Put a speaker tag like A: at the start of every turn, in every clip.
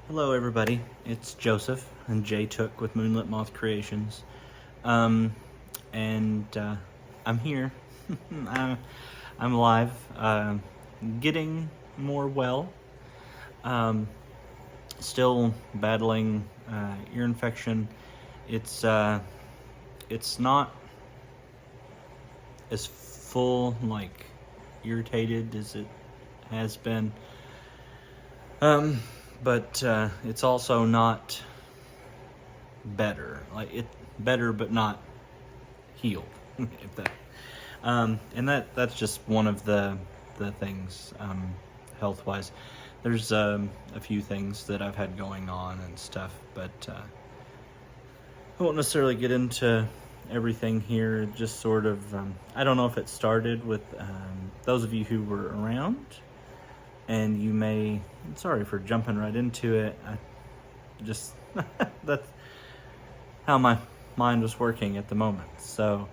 A: Hello everybody, it's Joseph and Jay Took with Moonlit Moth Creations. Um, and I'm here. I'm live, getting more well. Um, Still battling ear infection. It's not as full, like irritated as it has been. But it's also not better. Like it better, but not healed. If that, and that's just one of the things, health wise. There's a few things that I've had going on and stuff, but I won't necessarily get into everything here. It just sort of, I don't know if it started with those of you who were around. And you may, sorry for jumping right into it, I just, that's how my mind was working at the moment. So,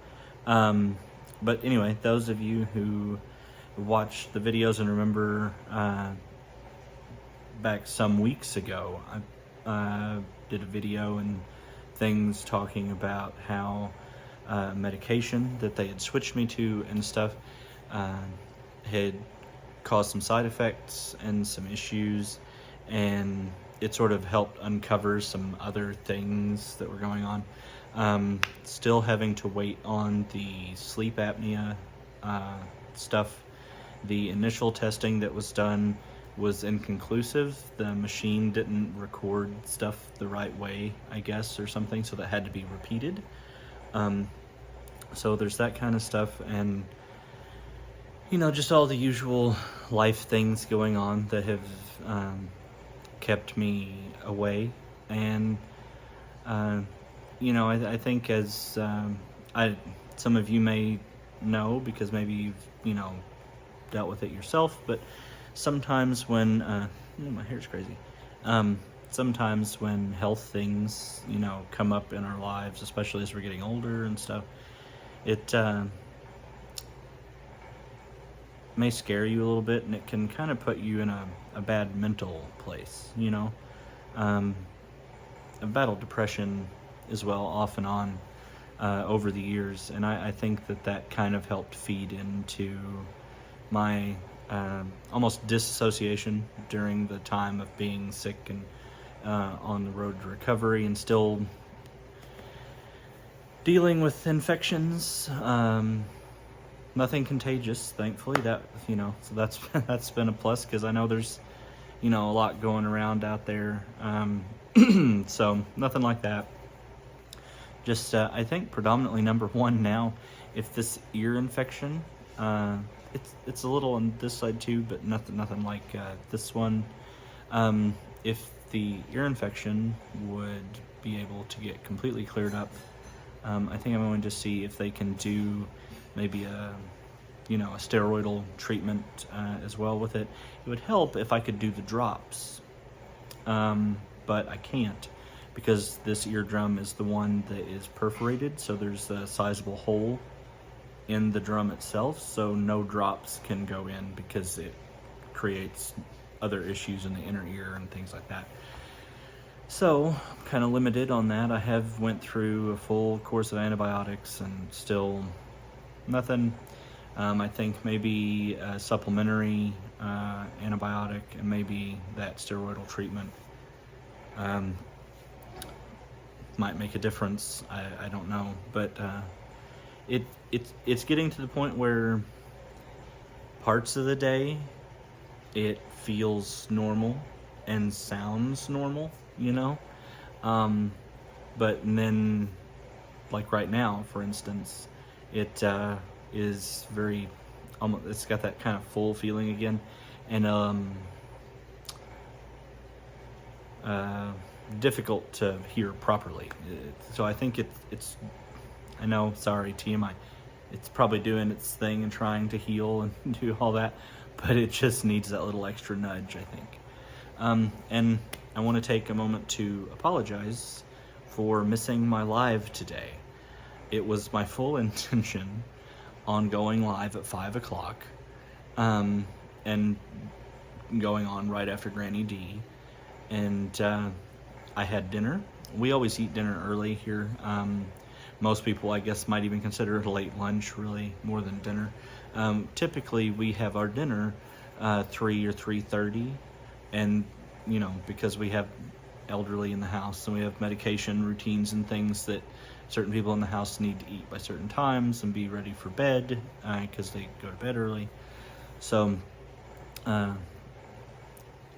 A: but anyway, those of you who watched the videos and remember back some weeks ago, I did a video and things talking about how medication that they had switched me to and stuff had caused some side effects and some issues, and it sort of helped uncover some other things that were going on. Still having to wait on the sleep apnea stuff. The initial testing that was done was inconclusive. The machine didn't record stuff the right way, I guess, or something, so that had to be repeated. So there's that kind of stuff, and you know, just all the usual life things going on that have kept me away. And you know, I think as some of you may know, because maybe you've, you know, dealt with it yourself, but sometimes when my hair's crazy, sometimes when health things, you know, come up in our lives, especially as we're getting older and stuff, it may scare you a little bit, and it can kind of put you in a bad mental place, you know. I've battled depression as well, off and on, over the years, and I think that kind of helped feed into my almost disassociation during the time of being sick and on the road to recovery, and still dealing with infections. Nothing contagious, thankfully. That, you know, so that's been a plus, because I know there's, you know, a lot going around out there. So nothing like that. Just I think predominantly number one now, if this ear infection, it's a little on this side too, but nothing like this one. If the ear infection would be able to get completely cleared up, I think I'm going to see if they can do maybe a steroidal treatment as well with it. It would help if I could do the drops, but I can't, because this eardrum is the one that is perforated, so there's a sizable hole in the drum itself, so no drops can go in, because it creates other issues in the inner ear and things like that. So I'm kind of limited on that. I have went through a full course of antibiotics and still nothing. I think maybe a supplementary antibiotic and maybe that steroidal treatment might make a difference. I don't know, but it's getting to the point where parts of the day it feels normal and sounds normal, you know, but then, like right now, for instance, it is very, almost, it's got that kind of full feeling again, and difficult to hear properly. So I think it's, I know, sorry, TMI, it's probably doing its thing and trying to heal and do all that, but it just needs that little extra nudge, I think. And I want to take a moment to apologize for missing my live today. It was my full intention on going live at 5 o'clock, and going on right after Granny D, and I had dinner. We always eat dinner early here. Most people, I guess, might even consider it a late lunch, really, more than dinner. Typically, we have our dinner 3 or 3:30, and because we have elderly in the house and we have medication routines and things that certain people in the house need to eat by certain times and be ready for bed because they go to bed early. So I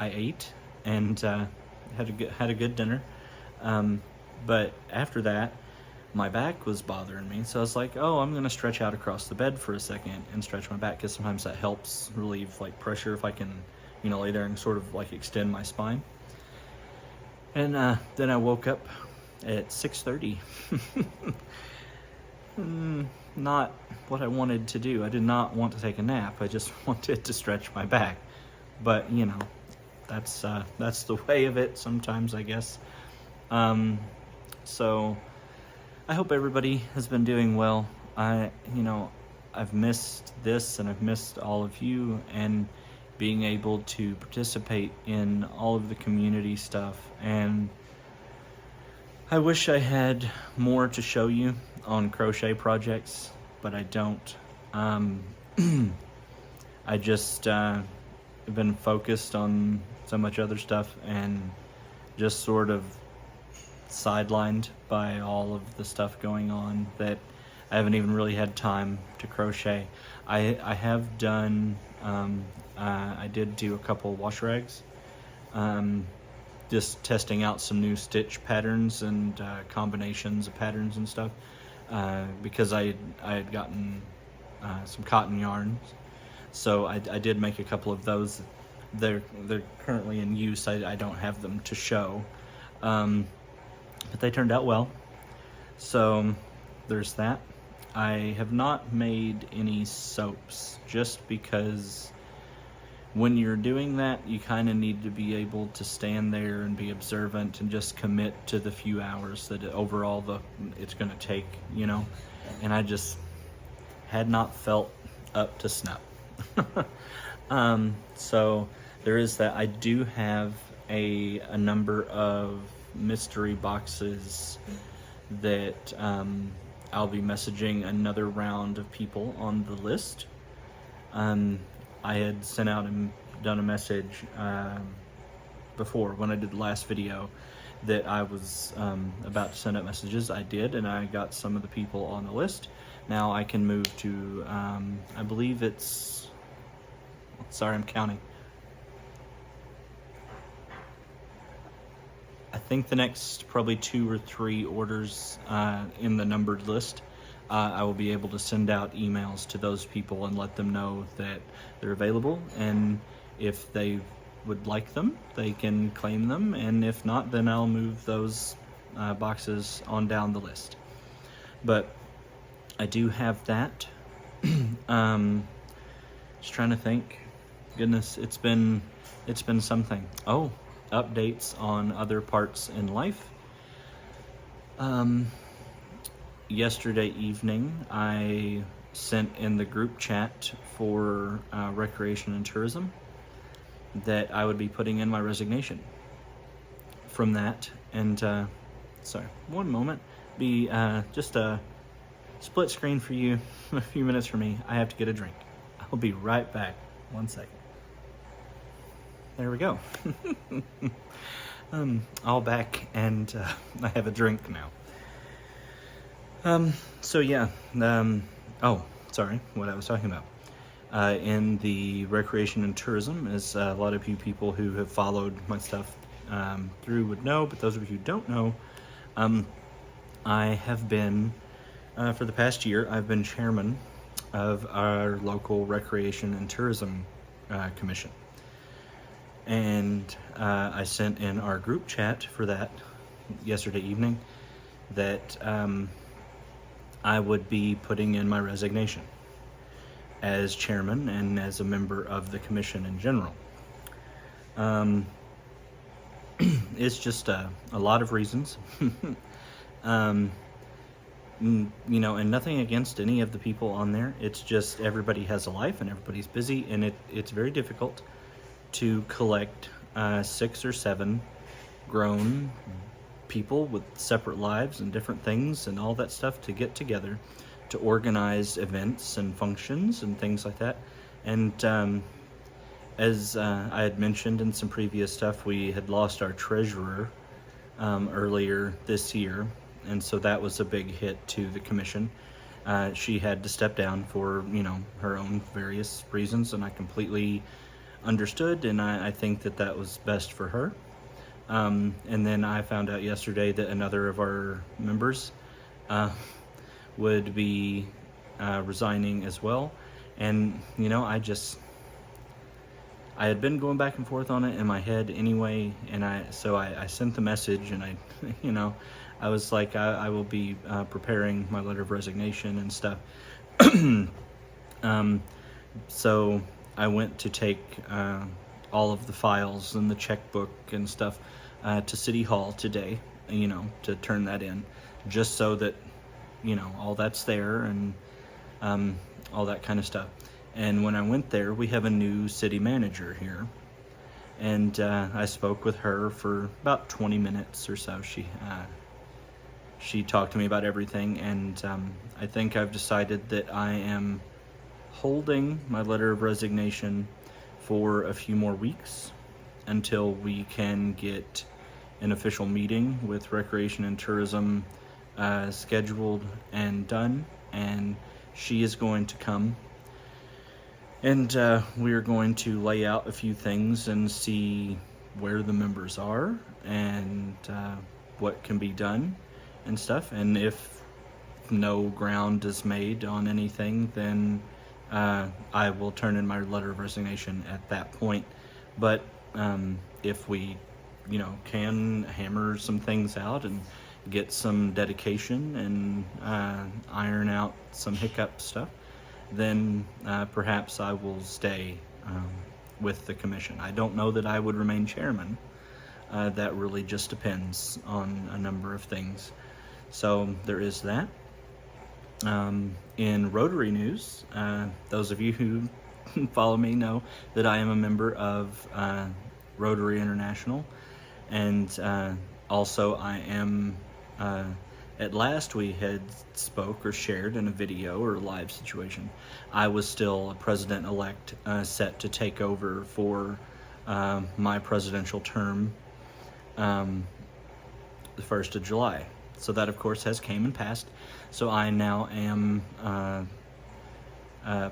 A: ate and had a good dinner. But after that, my back was bothering me, so I was like, oh, I'm going to stretch out across the bed for a second and stretch my back, because sometimes that helps relieve pressure if I can lay there and sort of extend my spine. And then I woke up at 6:30. Not what I wanted to do. I did not want to take a nap. I just wanted to stretch my back. But that's the way of it sometimes, I guess. So I hope everybody has been doing well. I've missed this, and I've missed all of you, and being able to participate in all of the community stuff. And I wish I had more to show you on crochet projects, but I don't. I just have been focused on so much other stuff and just sort of sidelined by all of the stuff going on that I haven't even really had time to crochet. I have done, I did do a couple wash rags, just testing out some new stitch patterns and combinations of patterns and stuff, because I had gotten some cotton yarns, so I did make a couple of those. They're currently in use. I don't have them to show, but they turned out well. So there's that. I have not made any soaps, just because when you're doing that, you kind of need to be able to stand there and be observant and just commit to the few hours that overall it's going to take, and I just had not felt up to snuff. So there is that. I do have a number of mystery boxes that I'll be messaging another round of people on the list. I had sent out and done a message before, when I did the last video, that I was about to send out messages. I did, and I got some of the people on the list. Now I can move to, I believe it's, sorry, I'm counting. I think the next probably 2 or 3 orders in the numbered list, I will be able to send out emails to those people and let them know that they're available, and if they would like them, they can claim them, and if not, then I'll move those boxes on down the list. But I do have that. Just trying to think. Goodness, it's been something. Oh, updates on other parts in life. Yesterday evening, I sent in the group chat for Recreation and Tourism that I would be putting in my resignation from that. And sorry, one moment. Be just a split screen for you, a few minutes for me. I have to get a drink. I'll be right back. 1 second. There we go. All back, and I have a drink now. So yeah, oh, sorry, what I was talking about. In the Recreation and Tourism, as a lot of you people who have followed my stuff through would know, but those of you who don't know, I have been, for the past year, I've been chairman of our local Recreation and Tourism Commission. And I sent in our group chat for that yesterday evening that I would be putting in my resignation as chairman and as a member of the commission in general. It's just a lot of reasons. And nothing against any of the people on there. It's just everybody has a life and everybody's busy, and it's very difficult to collect 6 or 7 grown people with separate lives and different things and all that stuff to get together to organize events and functions and things like that. And as I had mentioned in some previous stuff, we had lost our treasurer earlier this year, and so that was a big hit to the commission. She had to step down for, her own various reasons, and I completely understood, and I think that was best for her. And then I found out yesterday that another of our members would be resigning as well. And, I had been going back and forth on it in my head anyway, and I sent the message, and I was like, I will be preparing my letter of resignation and stuff. So I went to take all of the files and the checkbook and stuff to City Hall today, to turn that in, just so that, all that's there and all that kind of stuff. And when I went there, we have a new city manager here. And I spoke with her for about 20 minutes or so. She talked to me about everything, and I think I've decided that I am holding my letter of resignation for a few more weeks until we can get an official meeting with Recreation and Tourism scheduled and done. And she is going to come, and we are going to lay out a few things and see where the members are and what can be done and stuff. And if no ground is made on anything, then I will turn in my letter of resignation at that point. But if we, can hammer some things out and get some dedication and iron out some hiccup stuff, then perhaps I will stay with the commission. I don't know that I would remain chairman. That really just depends on a number of things. So there is that. In Rotary news, those of you who follow me know that I am a member of Rotary International, and also I am, at last we had spoke or shared in a video or a live situation, I was still a president-elect set to take over for my presidential term the 1st of July. So that, of course, has came and passed. So I now am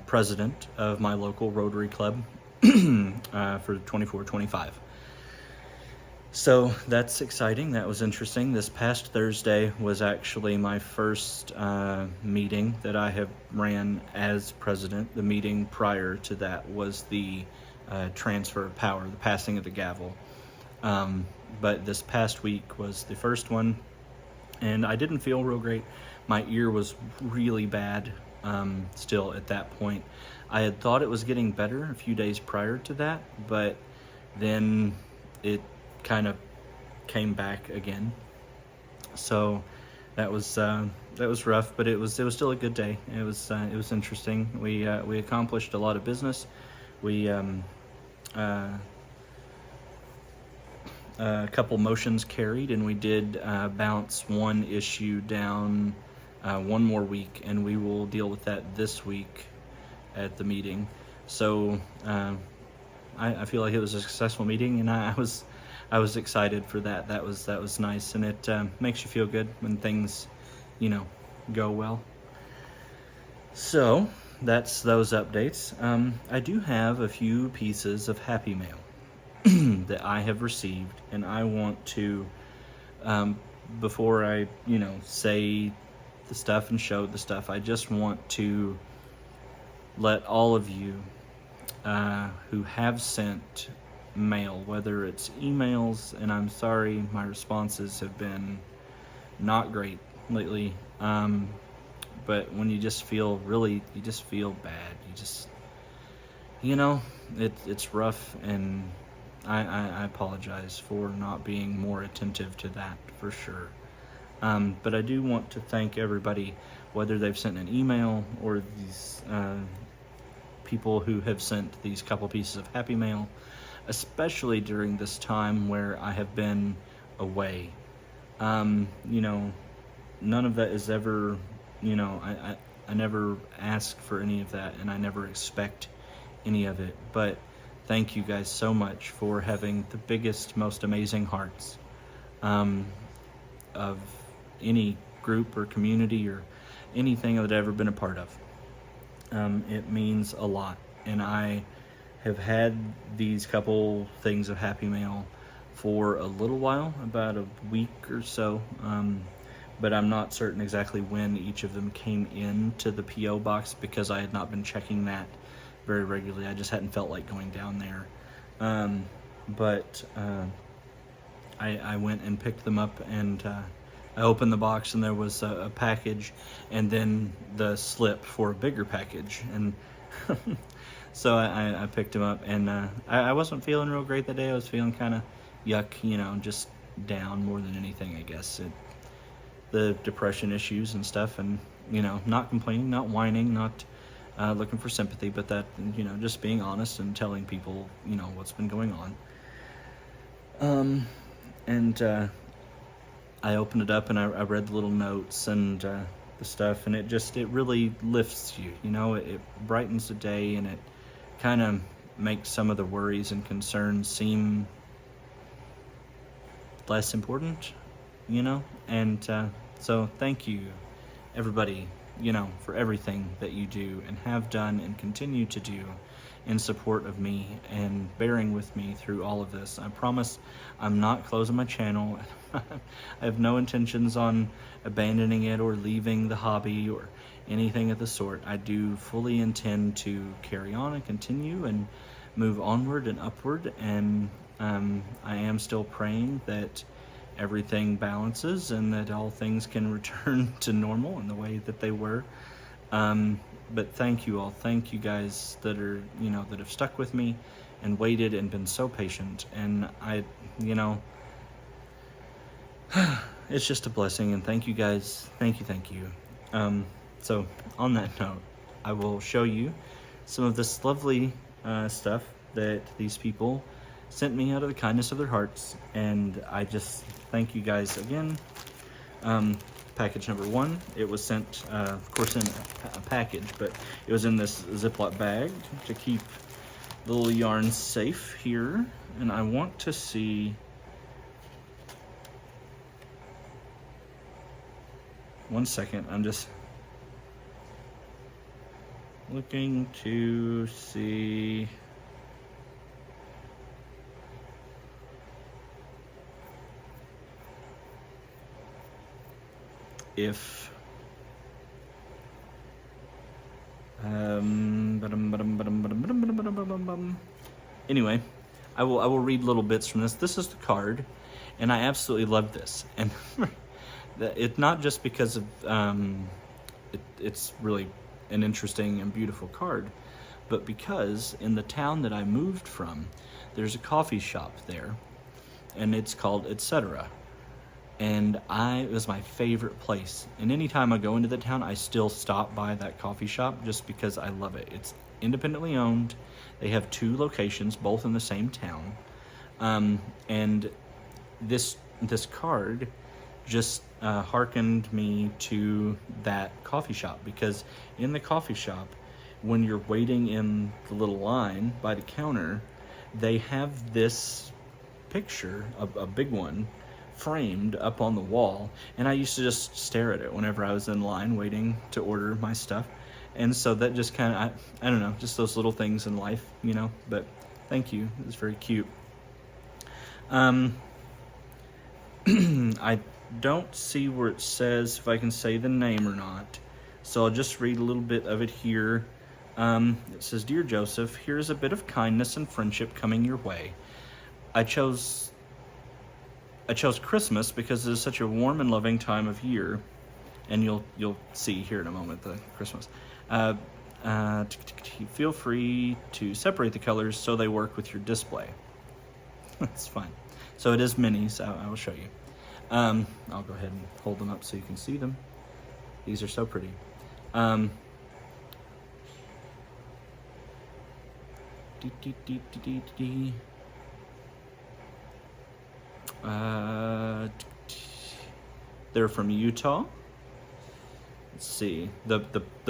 A: president of my local Rotary Club for 24-25. So that's exciting. That was interesting. This past Thursday was actually my first meeting that I have ran as president. The meeting prior to that was the transfer of power, the passing of the gavel. But this past week was the first one, and I didn't feel real great. My ear was really bad still at that point. I had thought it was getting better a few days prior to that, but then it kind of came back again. So that was rough, but it was still a good day. It was interesting. We accomplished a lot of business. We a couple motions carried, and we did bounce one issue down one more week, and we will deal with that this week at the meeting. So I feel like it was a successful meeting, and I was excited for that. That was nice, and it makes you feel good when things, go well. So that's those updates. I do have a few pieces of Happy Mail that I have received, and I want to, before I, say the stuff and show the stuff, I just want to let all of you who have sent mail, whether it's emails, and I'm sorry, my responses have been not great lately, but when you just feel bad, it's rough, and I apologize for not being more attentive to that, for sure. But I do want to thank everybody, whether they've sent an email or these people who have sent these couple pieces of Happy Mail, especially during this time where I have been away. You know, none of that is ever, you know, I never ask for any of that, and I never expect any of it. But thank you guys so much for having the biggest, most amazing hearts of any group or community or anything that I've ever been a part of. It means a lot, and I have had these couple things of Happy Mail for a little while, about a week or so, but I'm not certain exactly when each of them came into the P.O. box because I had not been checking that very regularly. I just hadn't felt like going down there. But I went and picked them up, and I opened the box, and there was a package and then the slip for a bigger package, and so I picked them up, and I wasn't feeling real great that day. I was feeling kind of yuck, you know, just down more than anything, I guess. The depression issues and stuff, and, you know, not complaining, not whining, not looking for sympathy, but that, you know, just being honest and telling people, you know, what's been going on. And I opened it up, and I read the little notes and the stuff, and it really lifts you, you know. It brightens the day, and it kind of makes some of the worries and concerns seem less important, you know. And so thank you, everybody, you know, for everything that you do and have done and continue to do in support of me and bearing with me through all of this. I promise I'm not closing my channel. I have no intentions on abandoning it or leaving the hobby or anything of the sort. I do fully intend to carry on and continue and move onward and upward, and I am still praying that everything balances and that all things can return to normal in the way that they were. But thank you all. Thank you guys that are, you know, that have stuck with me and waited and been so patient. And you know, it's just a blessing. And thank you guys. Thank you. So on that note, I will show you some of this lovely stuff that these people sent me out of the kindness of their hearts. And I just thank you guys again. Package number one, it was sent, of course, in a package, but it was in this Ziploc bag to keep the little yarn safe here. And I want to see, one second, I'm just looking to see if anyway, I will read little bits from this. This is the card, and I absolutely love this. And it's not just because of it's really an interesting and beautiful card, but because in the town that I moved from, there's a coffee shop there, and it's called Etc. And it was my favorite place. And anytime I go into the town, I still stop by that coffee shop just because I love it. It's independently owned. They have 2 locations, both in the same town. And this card just hearkened me to that coffee shop, because in the coffee shop, when you're waiting in the little line by the counter, they have this picture, a big one, framed up on the wall, and I used to just stare at it whenever I was in line waiting to order my stuff. And so that just kind of, I don't know, just those little things in life, you know. But thank you, it's very cute. I don't see where it says if I can say the name or not, so I'll just read a little bit of it here. It says, "Dear Joseph, here's a bit of kindness and friendship coming your way. I chose Christmas because it is such a warm and loving time of year," and you'll see here in a moment the Christmas. "Feel free to separate the colors so they work with your display." That's fine. So it is minis. I will show you. I'll go ahead and hold them up so you can see them. These are so pretty. They're from Utah. Let's see, the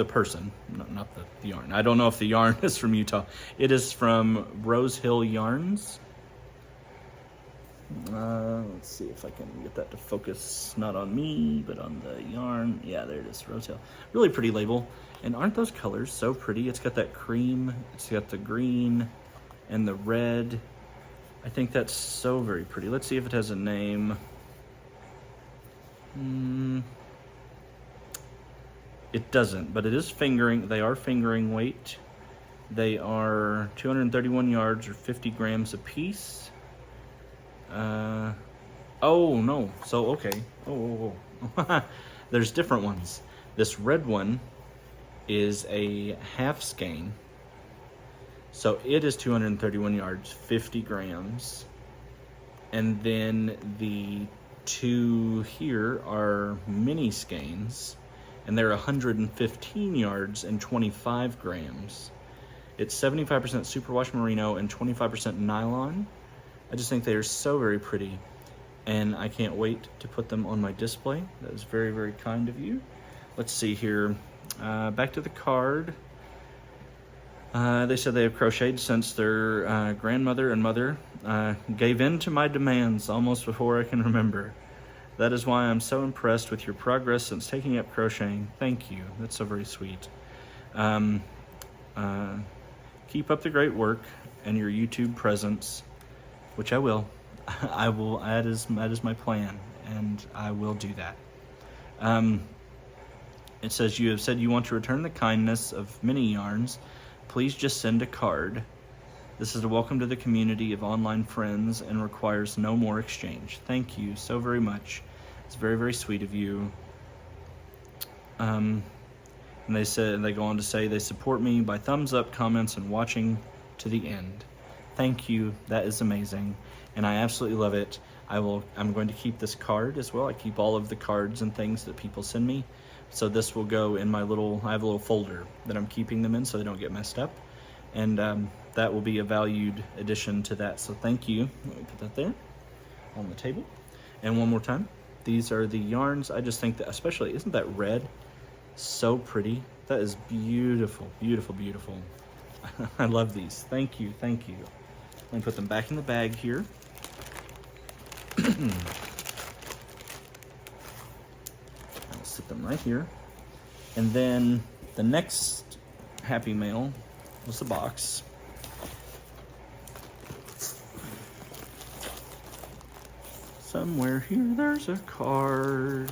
A: person, not the yarn. I don't know if the yarn is from Utah. It is from Rose Hill Yarns. Let's see if I can get that to focus, not on me, but on the yarn. Yeah, there it is, Rose Hill. Really pretty label. And aren't those colors so pretty? It's got that cream, it's got the green and the red. I think that's so very pretty. Let's see if it has a name. It doesn't, but it is fingering. They are fingering weight. They are 231 yards or 50 grams a piece. Oh no, so okay. Oh. There's different ones. This red one is a half skein. So it is 231 yards, 50 grams. And then the two here are mini skeins, and they're 115 yards and 25 grams. It's 75% superwash merino and 25% nylon. I just think they are so very pretty, and I can't wait to put them on my display. That is very, very kind of you. Let's see here. Back to the card. They said they have crocheted since their grandmother and mother gave in to my demands almost before I can remember. That is why I'm so impressed with your progress since taking up crocheting. Thank you. That's so very sweet. Keep up the great work and your YouTube presence, which I will. I will. That is my plan, and I will do that. It says, you have said you want to return the kindness of many yarns. Please just send a card. This is a welcome to the community of online friends and requires no more exchange. Thank you so very much. It's very, very sweet of you. And they go on to say they support me by thumbs up, comments, and watching to the end. Thank you. That is amazing, and I absolutely love it. I'm going to keep this card as well. I keep all of the cards and things that people send me. So this will go in my I have a little folder that I'm keeping them in so they don't get messed up. And that will be a valued addition to that. So thank you. Let me put that there on the table. And one more time, these are the yarns. I just think that, especially, isn't that red so pretty? That is beautiful, beautiful, beautiful. I love these. Thank you, thank you. Let me put them back in the bag here. I'll sit them right here. And then the next Happy Mail was the box. Somewhere here there's a card.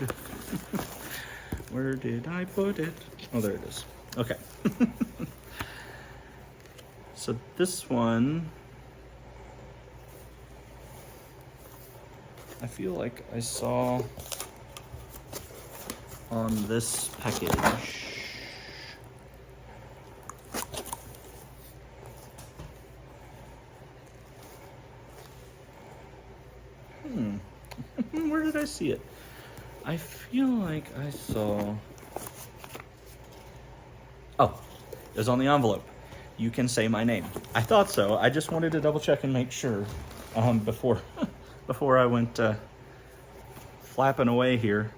A: Where did I put it? Oh, there it is. Okay. So this one, I feel like I saw on this package. Where did I see it? I feel like I saw... Oh, it was on the envelope. You can say my name. I thought so. I just wanted to double check and make sure before I went flapping away here.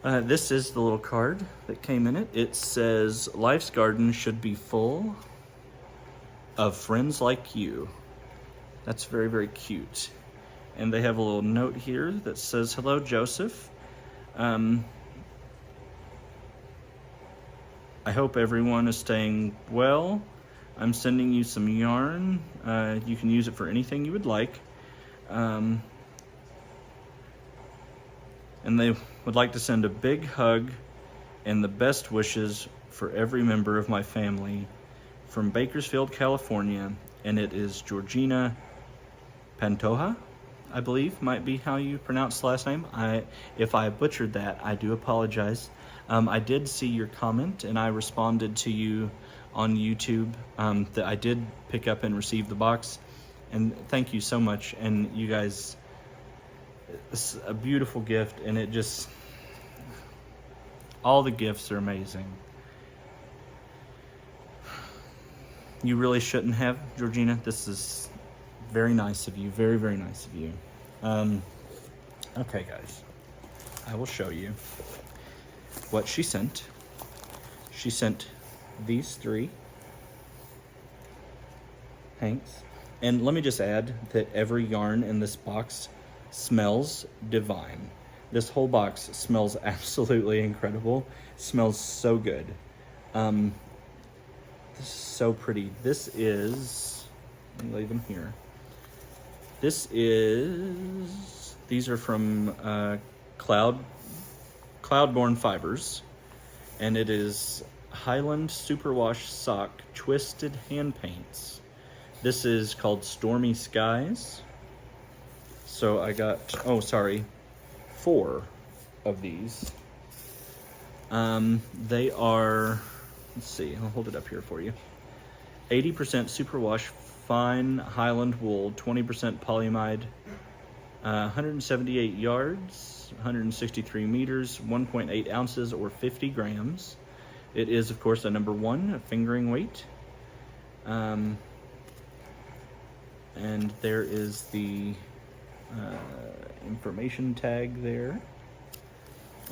A: This is the little card that came in it. It says, "Life's garden should be full of friends like you." That's very, very cute. And they have a little note here that says, "Hello, Joseph. I hope everyone is staying well. I'm sending you some yarn. You can use it for anything you would like. And they would like to send a big hug and the best wishes for every member of my family from Bakersfield, California." And it is Georgina Pantoja, I believe, might be how you pronounce the last name. If I butchered that, I do apologize. I did see your comment, and I responded to you on YouTube that I did pick up and receive the box. And thank you so much. And you guys, it's a beautiful gift, and it just, all the gifts are amazing. You really shouldn't have, Georgina. This is very nice of you. Very, very nice of you. Okay, guys. I will show you what she sent. She sent these 3 hanks. And let me just add that every yarn in this box smells divine. This whole box smells absolutely incredible. It smells so good. This is so pretty. This is, let me lay them here. These are from Cloudborne Fibers, and it is Highland Superwash Sock Twisted Hand Paints. This is called Stormy Skies. So I got, 4 of these. They are, let's see, I'll hold it up here for you. 80% superwash fine Highland wool, 20% polyamide, 178 yards, 163 meters, 1.8 ounces or 50 grams. It is, of course, a number 1 fingering weight. And there is the information tag there.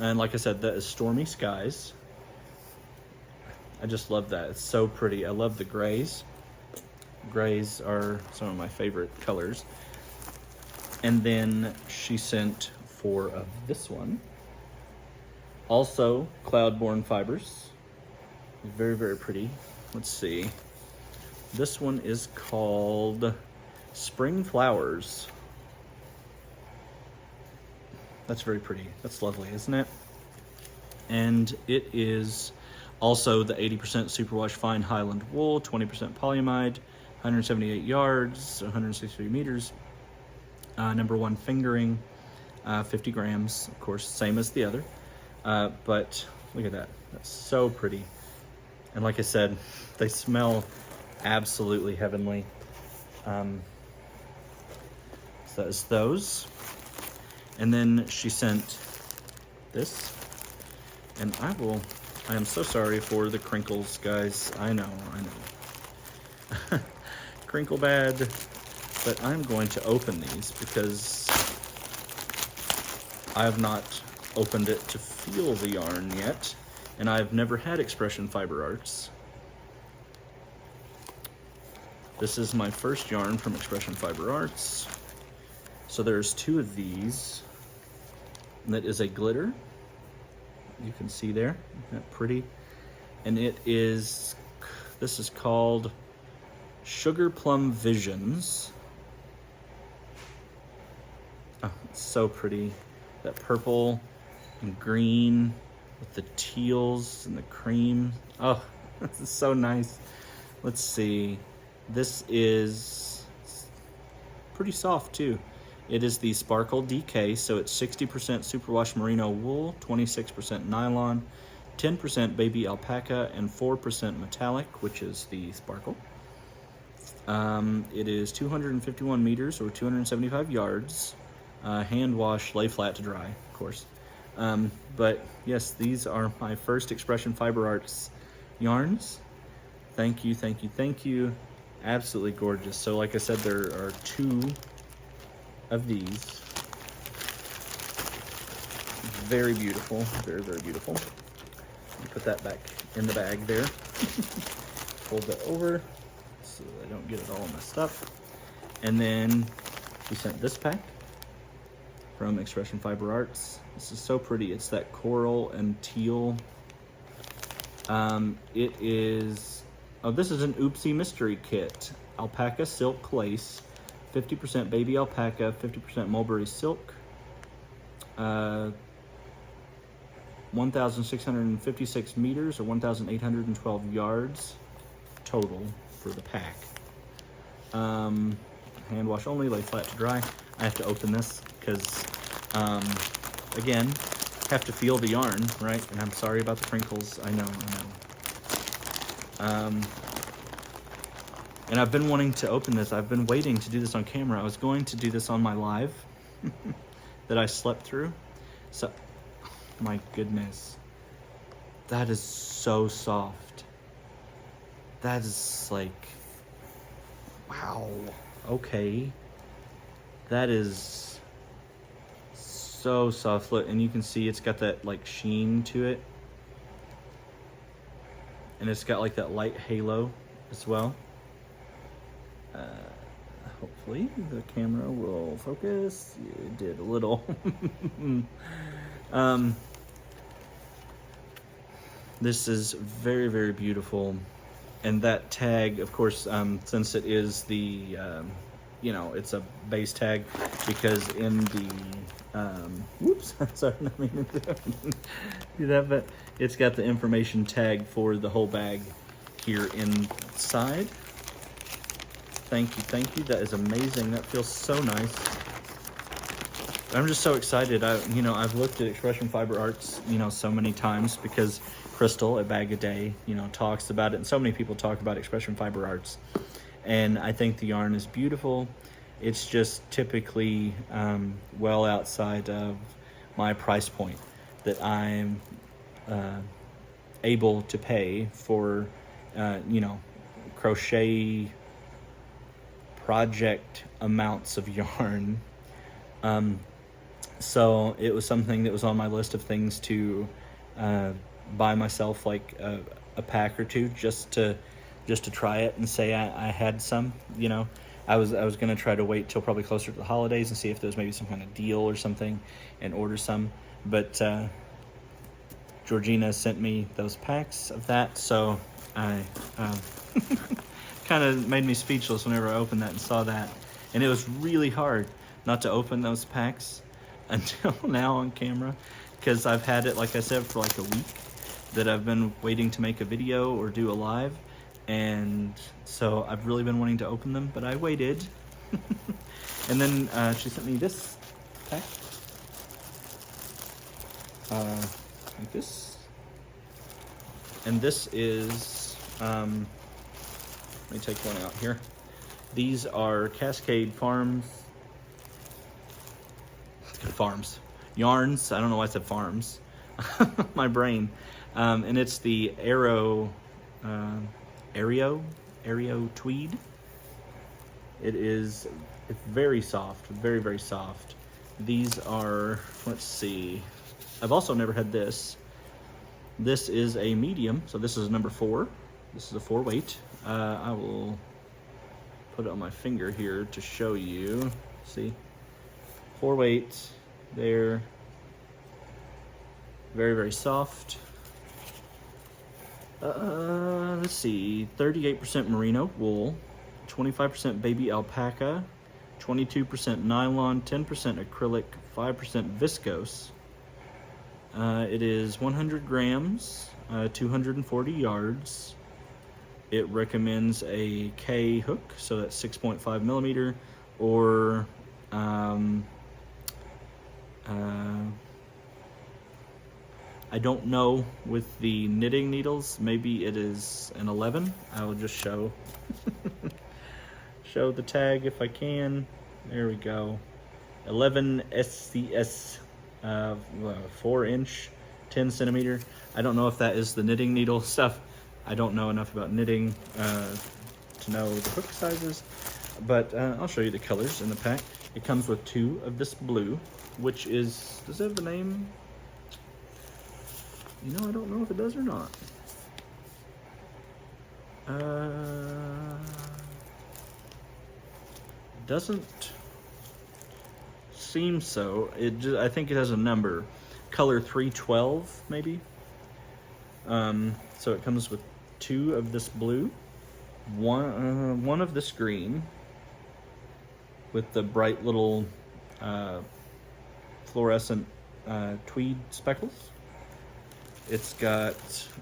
A: And like I said, that is Stormy Skies. I just love that. It's so pretty. I love the grays. Grays are some of my favorite colors. And then she sent 4 of this one. Also Cloudborne Fibers. Very, very pretty. Let's see. This one is called Spring Flowers. That's very pretty. That's lovely, isn't it? And it is also the 80% superwash fine Highland wool, 20% polyamide, 178 yards, 163 meters, number 1 fingering, 50 grams, of course, same as the other. But look at that. That's so pretty. And like I said, they smell absolutely heavenly. So that's those. And then she sent this, and I am so sorry for the crinkles, guys. I know. Crinkle bad, but I'm going to open these because I have not opened it to feel the yarn yet, and I've never had Expression Fiber Arts. This is my first yarn from Expression Fiber Arts. So there's 2 of these. And that is a glitter. You can see there, isn't that pretty? And this is called Sugar Plum Visions. Oh, it's so pretty. That purple and green with the teals and the cream. Oh, this is so nice. Let's see. This is pretty soft too. It is the Sparkle DK, so it's 60% superwash merino wool, 26% nylon, 10% baby alpaca, and 4% metallic, which is the Sparkle. It is 251 meters or 275 yards. Hand wash, lay flat to dry, of course. But yes, these are my first Expression Fiber Arts yarns. Thank you, thank you, thank you. Absolutely gorgeous. So like I said, there are 2 of these. Very beautiful, very, very beautiful. Put that back in the bag there. Fold it over so I don't get it all messed up. And then we sent this pack from Expression Fiber Arts. This is so pretty. It's that coral and teal. It is, this is an Oopsie Mystery Kit. Alpaca silk lace, 50% baby alpaca, 50% mulberry silk, 1,656 meters or 1,812 yards total for the pack. Hand wash only, lay flat to dry. I have to open this because, again, have to feel the yarn, right? And I'm sorry about the crinkles. I know. And I've been wanting to open this. I've been waiting to do this on camera. I was going to do this on my live that I slept through. So, my goodness. That is so soft. That is like, wow. Okay. That is so soft. Look, and you can see it's got that like sheen to it, and it's got like that light halo as well. Hopefully the camera will focus. It did a little. This is very, very beautiful. And that tag, of course, since it is the, you know, it's a base tag, because in the, whoops, sorry, I didn't mean to do that, but it's got the information tag for the whole bag here inside. Thank you, thank you. That is amazing. That feels so nice. I'm just so excited. You know, I've looked at Expression Fiber Arts, you know, so many times because Crystal at Bag a Day, you know, talks about it, and so many people talk about Expression Fiber Arts. And I think the yarn is beautiful. It's just typically well outside of my price point that I'm able to pay for, you know, crochet project amounts of yarn. So it was something that was on my list of things to buy myself, like a pack or two, just to try it and say I had some. You know, I was gonna try to wait till probably closer to the holidays and see if there was maybe some kind of deal or something and order some, but Georgina sent me those packs of that, so I kind of made me speechless whenever I opened that and saw that. And it was really hard not to open those packs until now on camera, because I've had it, like I said, for like a week that I've been waiting to make a video or do a live, and so I've really been wanting to open them, but I waited. And then she sent me this pack, like this, and this is let me take one out here. These are Cascade Farms yarns. I don't know why I said farms. My brain. And it's the Aero tweed. It's very soft, very, very soft. These are, let's see, I've also never had this. This is a medium, so this is a number 4. This is a 4 weight. I will put it on my finger here to show you. See, 4 weight there. Very, very soft. Let's see, 38% merino wool, 25% baby alpaca, 22% nylon, 10% acrylic, 5% viscose. It is 100 grams, 240 yards. It recommends a K hook, so that's 6.5 millimeter, or I don't know with the knitting needles, maybe it is an 11. I will just show the tag if I can. There we go. 11 SCS, 4-inch, 10 centimeter. I don't know if that is the knitting needle stuff. I don't know enough about knitting to know the hook sizes, but I'll show you the colors in the pack. It comes with 2 of this blue, which is, does it have the name? You know, I don't know if it does or not. Doesn't seem so. I think it has a number. Color 312, maybe. So it comes with 2 of this blue, one of this green, with the bright little fluorescent tweed speckles. It's got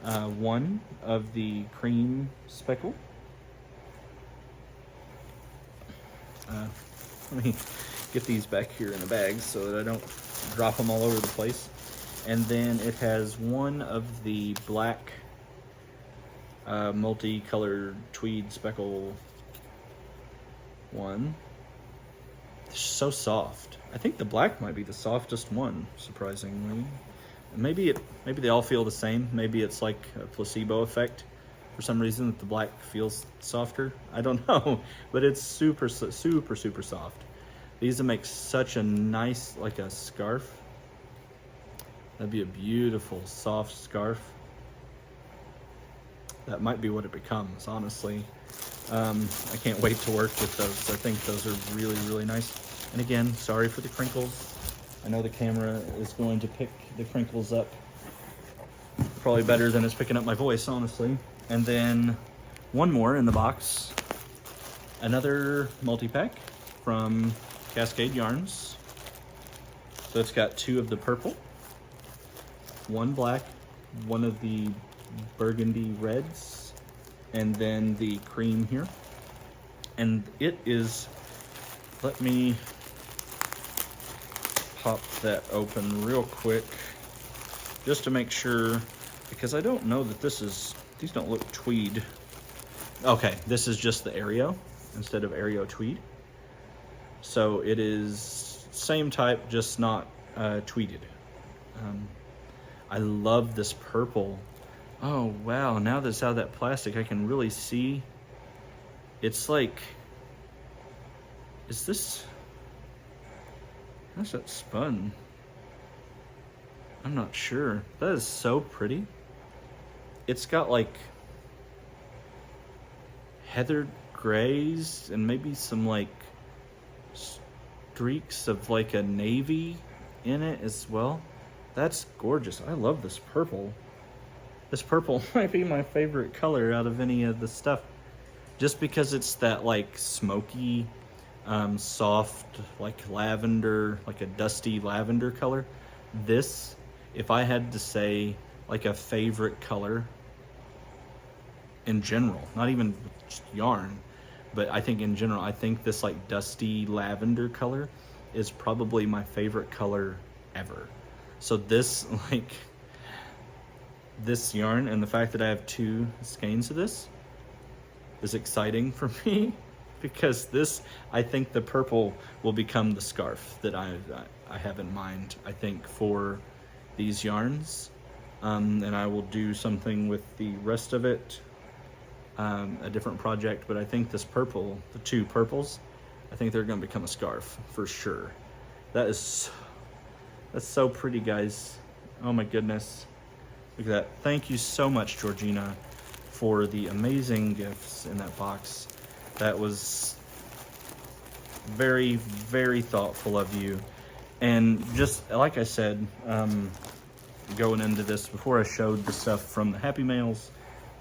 A: 1 of the cream speckle. Let me get these back here in the bag so that I don't drop them all over the place. And then it has 1 of the black multicolored tweed speckle one. It's so soft. I think the black might be the softest one, surprisingly. Maybe they all feel the same. Maybe it's like a placebo effect for some reason that the black feels softer. I don't know, but it's super, super, super soft. These make such a nice, like a scarf. That'd be a beautiful soft scarf. That might be what it becomes, honestly. I can't wait to work with those. I think those are really, really nice. And again, sorry for the crinkles. I know the camera is going to pick the crinkles up probably better than it's picking up my voice, honestly. And then one more in the box. Another multi-pack from Cascade Yarns. So it's got 2 of the purple, 1 black, 1 of the burgundy reds, and then the cream here. And it is, let me pop that open real quick just to make sure, because I don't know that this is, these don't look tweed. Okay, this is just the Aereo instead of Aereo tweed. So it is same type, just not tweeded. I love this purple. Oh wow, now that it's out of that plastic, I can really see. It's like, is this, how's that spun? I'm not sure. That is so pretty. It's got like heather grays and maybe some like streaks of like a navy in it as well. That's gorgeous. I love this purple. This purple might be my favorite color out of any of the stuff, just because it's that like smoky, soft, like lavender, like a dusty lavender color. This, if I had to say like a favorite color in general, not even just yarn, but I think in general, I think this like dusty lavender color is probably my favorite color ever. So this, like, this yarn and the fact that I have 2 skeins of this is exciting for me, because this, I think the purple will become the scarf that I have in mind, I think, for these yarns. And I will do something with the rest of it, a different project, but I think this purple, the 2 purples, I think they're going to become a scarf for sure. That's so pretty, guys. Oh my goodness. Look at that. Thank you so much, Georgina, for the amazing gifts in that box. That was very, very thoughtful of you. And just like I said, going into this, before I showed the stuff from the Happy Mails,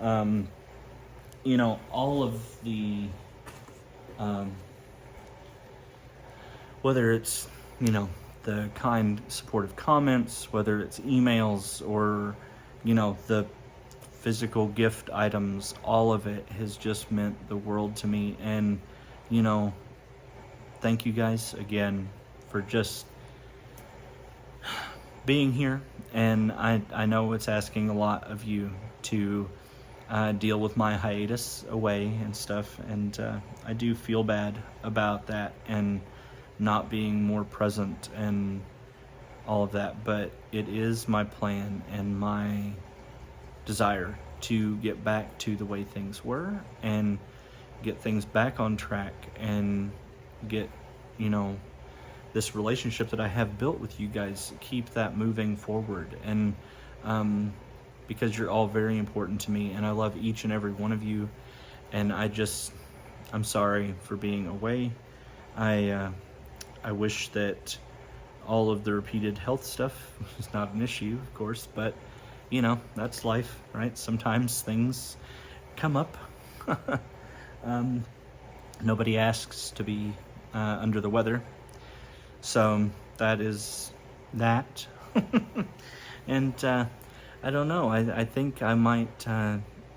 A: you know, all of the, whether it's, you know, the kind supportive comments, whether it's emails or, you know, the physical gift items, all of it has just meant the world to me. And, you know, thank you guys again for just being here. And I know it's asking a lot of you to deal with my hiatus away and stuff, and I do feel bad about that and not being more present and all of that, but it is my plan and my desire to get back to the way things were and get things back on track and get, you know, this relationship that I have built with you guys, keep that moving forward. And because you're all very important to me and I love each and every one of you, and I'm sorry for being away. I wish that all of the repeated health stuff was not an issue, of course, but you know, that's life, right? Sometimes things come up. Nobody asks to be under the weather. So that is that. And I don't know, I think I might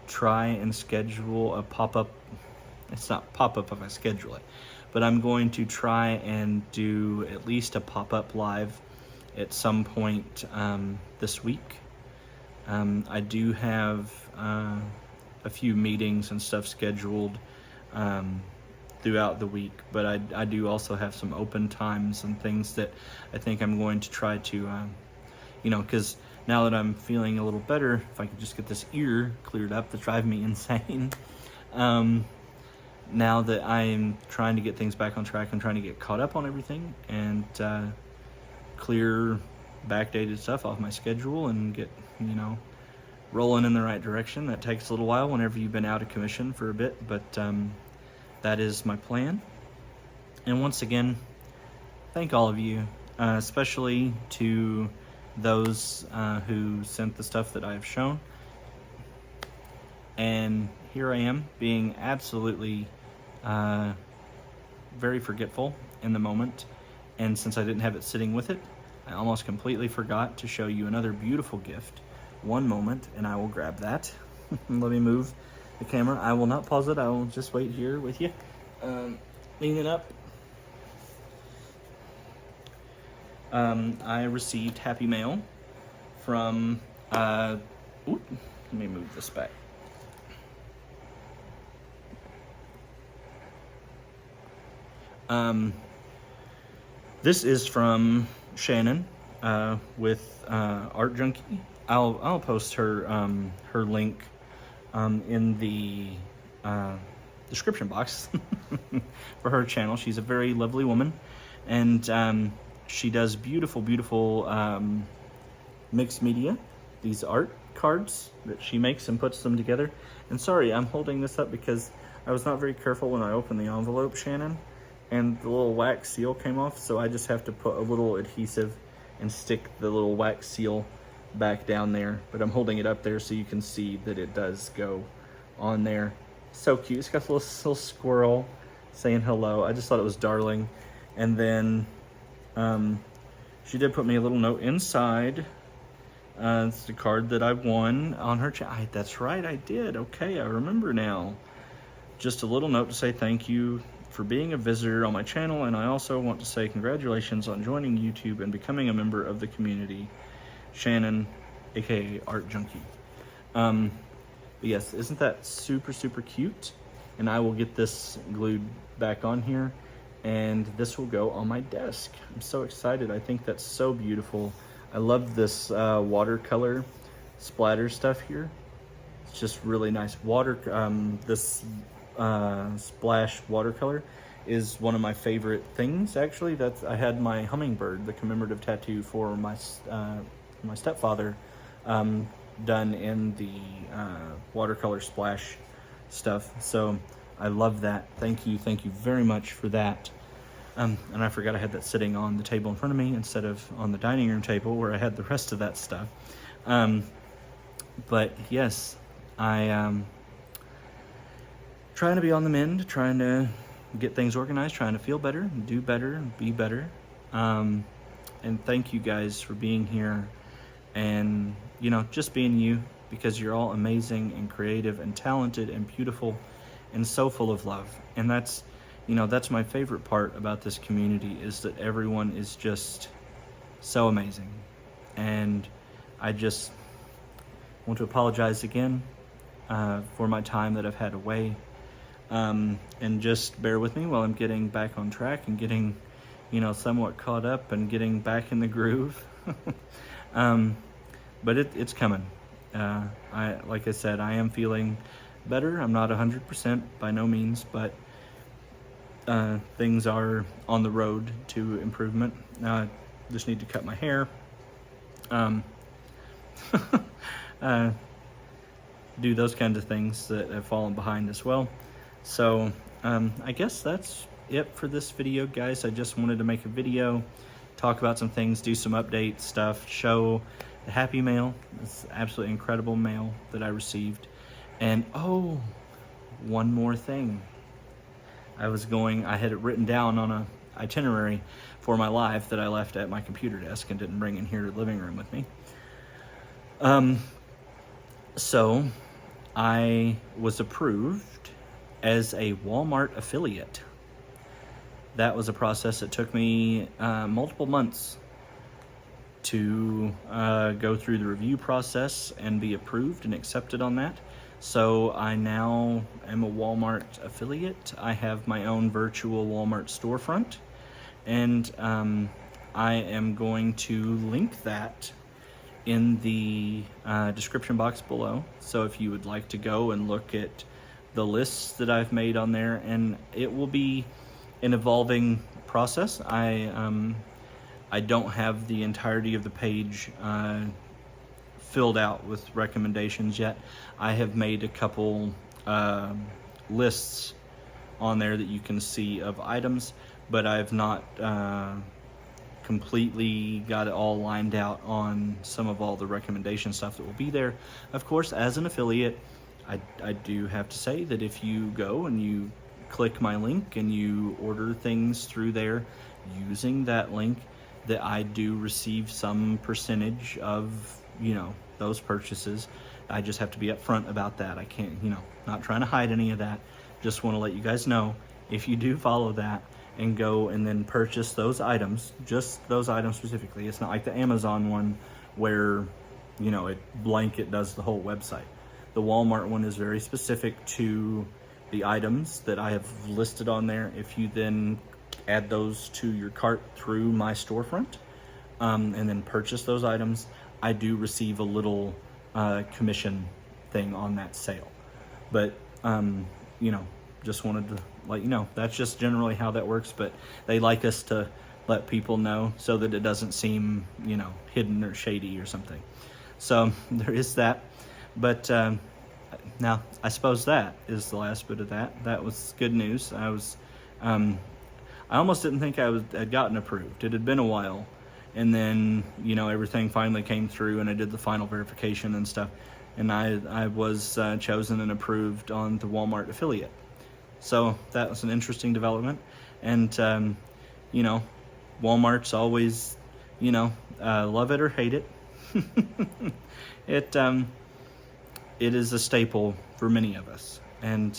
A: try and schedule a pop-up. It's not pop-up if I schedule it, but I'm going to try and do at least a pop-up live at some point this week. I do have a few meetings and stuff scheduled throughout the week, but I do also have some open times and things that I think I'm going to try to, you know, because now that I'm feeling a little better, if I could just get this ear cleared up that's driving me insane. Now that I'm trying to get things back on track, I'm trying to get caught up on everything and clear backdated stuff off my schedule and get, you know, rolling in the right direction. That takes a little while whenever you've been out of commission for a bit, but that is my plan. And once again, thank all of you, especially to those who sent the stuff that I've shown. And here I am being absolutely very forgetful in the moment, and since I didn't have it sitting with it, I almost completely forgot to show you another beautiful gift. One moment and I will grab that. Let me move the camera. I will not pause it, I will just wait here with you. Lean it up. I received Happy Mail from let me move this back. This is from Shannon with Art Junkie. I'll post her her link in the description box for her channel. She's a very lovely woman, and she does beautiful mixed media. These art cards that she makes and puts them together. And sorry, I'm holding this up because I was not very careful when I opened the envelope, Shannon, and the little wax seal came off, so I just have to put a little adhesive and stick the little wax seal back down there. But I'm holding it up there so you can see that it does go on there. So cute. It's got a little squirrel saying hello. I just thought it was darling. And then she did put me a little note inside. It's the card that I won on her channel. That's right, I did. Okay, I remember now. Just a little note to say thank you for being a visitor on my channel, and I also want to say congratulations on joining YouTube and becoming a member of the community. Shannon, aka Art Junkie. But yes, isn't that super cute? And I will get this glued back on here, and this will go on my desk. I'm so excited. I think that's so beautiful. I love this watercolor splatter stuff here. It's just really nice. This splash watercolor is one of my favorite things, actually. I had my hummingbird, the commemorative tattoo for my stepfather, done in the watercolor splash stuff. So I love that. Thank you very much for that. And I forgot I had that sitting on the table in front of me instead of on the dining room table where I had the rest of that stuff. But yes, I trying to be on the mend, trying to get things organized, trying to feel better, do better, be better. And thank you guys for being here and, you know, just being you, because you're all amazing and creative and talented and beautiful and so full of love. And that's, you know, that's my favorite part about this community, is that everyone is just so amazing. And I just want to apologize again for my time that I've had away. And just bear with me while I'm getting back on track and getting, you know, somewhat caught up and getting back in the groove. But it's coming. Like I said, I am feeling better. I'm not 100% by no means, but things are on the road to improvement. I just need to cut my hair, do those kinds of things that have fallen behind as well. So I guess that's it for this video, guys. I just wanted to make a video, talk about some things, do some update stuff, show the Happy Mail. It's absolutely incredible mail that I received. And oh, one more thing. I had it written down on a itinerary for my live that I left at my computer desk and didn't bring in here to the living room with me. So I was approved as a Walmart affiliate. That was a process that took me multiple months to go through the review process and be approved and accepted on that. So I now am a Walmart affiliate. I have my own virtual Walmart storefront, and I am going to link that in the description box below. So if you would like to go and look at the lists that I've made on there, and it will be an evolving process. I I don't have the entirety of the page filled out with recommendations yet. I have made a couple lists on there that you can see of items, but I've not completely got it all lined out on some of all the recommendation stuff that will be there. Of course, as an affiliate, I do have to say that if you go and you click my link and you order things through there using that link, that I do receive some percentage of, you know, those purchases. I just have to be upfront about that. I can't, you know, not trying to hide any of that. Just want to let you guys know, if you do follow that and go and then purchase those items, just those items specifically, it's not like the Amazon one where, you know, it blanket does the whole website. The Walmart one is very specific to the items that I have listed on there. If you then add those to your cart through my storefront, and then purchase those items, I do receive a little commission thing on that sale. But you know, just wanted to let you know that's just generally how that works. But they like us to let people know so that it doesn't seem, you know, hidden or shady or something. So there is that. But now I suppose that is the last bit of that. That was good news. I was I almost didn't think had gotten approved. It had been a while, and then, you know, everything finally came through and I did the final verification and stuff, and I was chosen and approved on the Walmart affiliate. So that was an interesting development. And you know, Walmart's always, you know, love it or hate it. It is a staple for many of us. And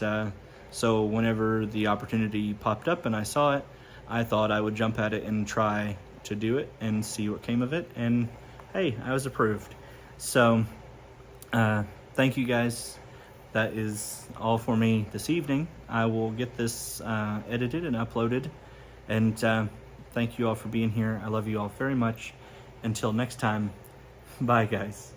A: so whenever the opportunity popped up and I saw it, I thought I would jump at it and try to do it and see what came of it. And hey, I was approved. So thank you guys. That is all for me this evening. I will get this edited and uploaded. And thank you all for being here. I love you all very much. Until next time, bye guys.